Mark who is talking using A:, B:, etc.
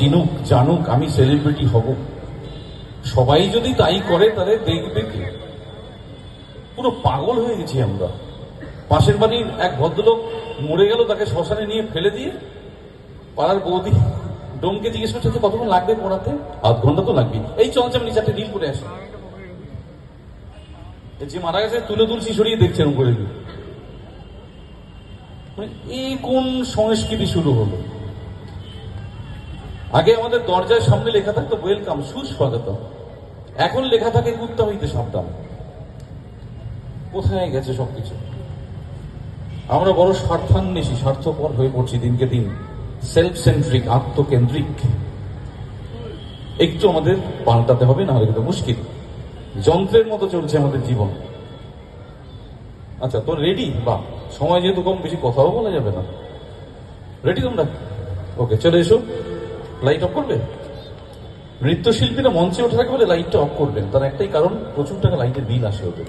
A: চিনুক জানুক আমি সেলিব্রিটি হব, সবাই যদি তাই করে তাহলে দেখবে কি? পুরো পাগল হয়ে গেছি আমরা। পাশের বাড়ির এক ভদ্রলোক মরে গেল, তাকে শ্মশানে নিয়ে ফেলে দিয়ে পাড়ার বৌদি ডোমকে জিজ্ঞেস করছে কতক্ষণ লাগবে পড়াতে, আধ ঘন্টা তো লাগবে। এই চলছে আমি চারটে রিল করে আসি। যে মারা গেছে তুলে তুলসি সরিয়ে দেখছেন উপরে দিয়ে। এই কোন সংস্কৃতি শুরু হলো? আগে আমাদের দরজার সামনে লেখা থাকতো ওয়েলকাম, সুস্বাগতম। এখন লেখা থাকে কুত্তা হইতে সাবধান। কোথায় গেছে সবকিছু? আমরা বড় স্বার্থান্বেষী, স্বার্থপর হয়ে পড়ছি দিনকে দিন, সেলফ সেন্ট্রিক, আত্মকেন্দ্রিক। একটু আমাদের পাল্টাতে হবে, না হলে কিন্তু মুশকিল। যন্ত্রের মতো চলছে আমাদের জীবন। আচ্ছা, তোর রেডি? বা সময় যেহেতু কম, বেশি কথাও বলা যাবে না। রেডি তোমরা? ওকে, চলে এসো। লাইট অফ করবে? নৃত্যশিল্পীরা মঞ্চে ওঠার আগে বলে লাইটটা অফ করবেন, তার একটাই কারণ, প্রচুর টাকা লাইটের বিল আসে ওদের।